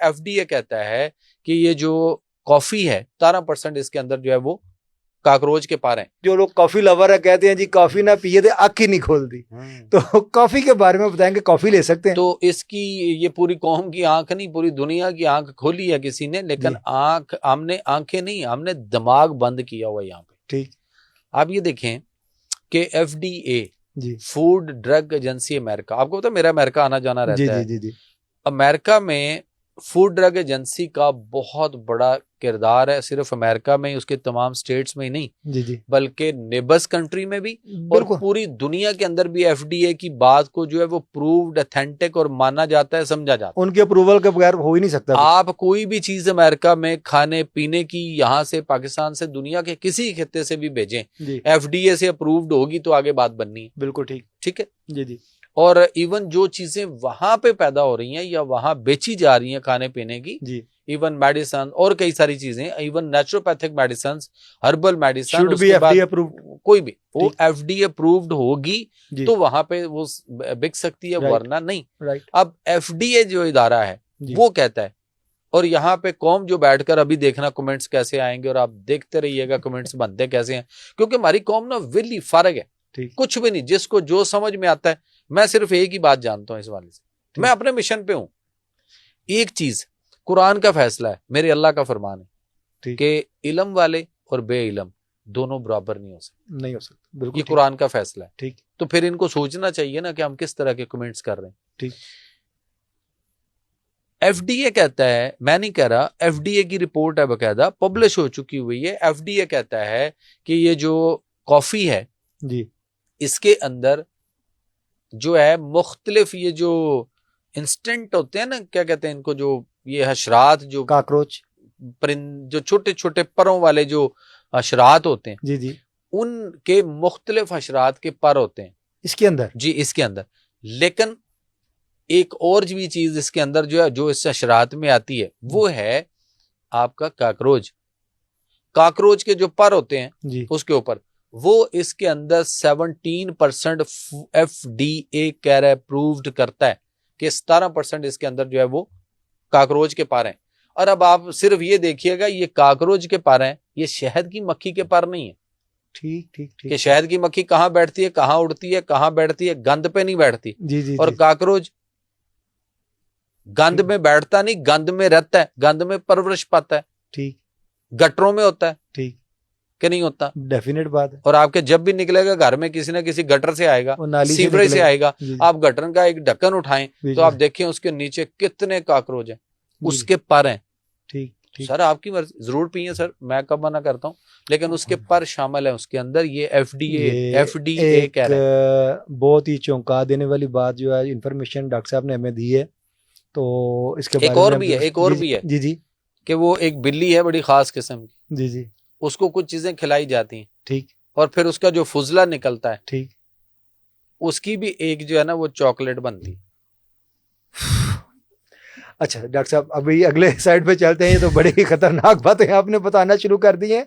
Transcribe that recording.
FDA कहता है कि ये जो कॉफी है 17% इसके अंदर जो है वो काकरोच के पार हैं। जो लोग कॉफी लवर है कहते हैं जी कॉफी ना पिए थे आँख ही नहीं खोलती, तो कॉफी के बारे में बताएंगे, कॉफी ले सकते हैं? तो इसकी ये पूरी कौम की आंख नहीं, पूरी दुनिया की आंख खोली है किसी ने, लेकिन आंख हमने आंखें नहीं, हमने दिमाग बंद किया हुआ यहाँ पे। ठीक। आप ये देखें कि एफडीए जी फूड ड्रग एजेंसी अमेरिका, आपको पता है मेरा अमेरिका आना जाना रहता है। जी। अमेरिका में फूड ड्रग एजेंसी का बहुत बड़ा किरदार है, सिर्फ अमेरिका में ही, उसके तमाम स्टेट्स में ही नहीं जी बल्कि नेबर्स कंट्री में भी और पूरी दुनिया के अंदर भी एफडीए की बात को जो है वो प्रूव्ड, ऑथेंटिक और माना जाता है, समझा जाता है। उनके अप्रूवल के बगैर हो ही नहीं सकता। आप कोई भी चीज अमेरिका में खाने पीने की यहाँ से, पाकिस्तान से, दुनिया के किसी खित्ते से भी भेजें, एफडीए से अप्रूव्ड होगी तो आगे बात बननी है। बिल्कुल ठीक। ठीक है जी। और इवन जो चीजें वहां पे पैदा हो रही हैं या वहां बेची जा रही हैं खाने पीने की जी, इवन मेडिसिन और कई सारी चीजें, even naturopathic medicine, herbal medicine, उसके बाद कोई भी वो एफडीए अप्रूव्ड होगी तो वहां पे वो बिक सकती है, वरना नहीं। अब एफडीए जो इदारा है वो कहता है, और यहाँ पे कौम जो बैठकर अभी देखना कमेंट्स कैसे आएंगे, और आप देखते रहिएगा कमेंट्स बनते कैसे हैं, क्योंकि हमारी कौम ना विली फारग है, कुछ भी नहीं, जिसको जो समझ में आता है। मैं सिर्फ एक ही बात जानता हूं इस वाले से, मैं अपने मिशन पे हूं। एक चीज, कुरान का फैसला है, मेरे अल्लाह का फरमान है कि इल्म वाले और बे इल्म दोनों बराबर नहीं हो सकते, बिल्कुल, ये कुरान का फैसला है। ठीक, तो फिर इनको सोचना चाहिए ना कि हम किस तरह के कमेंट्स कर रहे हैं। ठीक, एफडीए कहता है, मैं नहीं कह रहा, एफडीए की रिपोर्ट है, बकायदा पब्लिश हो चुकी हुई है। एफडीए कहता है कि ये जो कॉफी है जी, इसके अंदर जो है मुख्तलिफ ये जो इंस्टेंट होते हैं ना, क्या कहते हैं इनको, जो ये हशरात, जो काकरोच, परिंद, जो छोटे छोटे परों वाले जो हशरात होते हैं जी, उनके मुख्तलिफ हशरात के पर होते हैं इसके अंदर जी, इसके अंदर। लेकिन एक और भी चीज इसके अंदर जो है, जो इस हशरात में आती है, वो है आपका काकरोच। काकरोच के जो पर होते हैं जी, उसके ऊपर वो इसके अंदर 17% एफडीए कह रहा है, अप्रूव्ड करता है कि 17% इसके अंदर जो है वो काकरोच के पर हैं। और अब आप सिर्फ ये देखिएगा, ये काकरोच के पर हैं, ये शहद की मक्खी के पर नहीं है। ठीक ठीक ठीक, कि शहद की मक्खी कहाँ बैठती है, कहाँ उड़ती है, कहाँ बैठती है, गंद पे नहीं बैठती जी, और काकरोच गंद में बैठता नहीं, गंद में रहता है, गंद में परवरिश पाता है। ठीक, गटरों में होता है। ठीक, कि नहीं होता? डेफिनेट बात है। और आपके जब भी निकलेगा घर में किसी ना किसी गटर से आएगा, सीवरेज से आएगा, आप गटर का एक ढक्कन उठाएं तो आप देखें उसके नीचे कितने काकरोच हैं, उसके पर हैं। ठीक, सर आपकी मर्जी, जरूर पिए सर, मैं कब मना करता हूँ, लेकिन उसके पर शामिल है उसके अंदर। ये एफडीए कह रहा है। बहुत ही चौंका देने वाली बात जो है, इंफॉर्मेशन डॉक्टर साहब ने हमें दी है, तो इसके एक और भी है, एक और भी है जी जी, कि वो एक बिल्ली है बड़ी खास किस्म की जी जी, उसको कुछ चीजें खिलाई जाती हैं। ठीक, और फिर उसका जो फुजला निकलता है, ठीक, उसकी भी एक जो है ना वो चॉकलेट बनती है। अच्छा डॉक्टर साहब, अभी अगले साइड पे चलते हैं, तो बड़ी ही खतरनाक बातें आपने बताना शुरू कर दी हैं।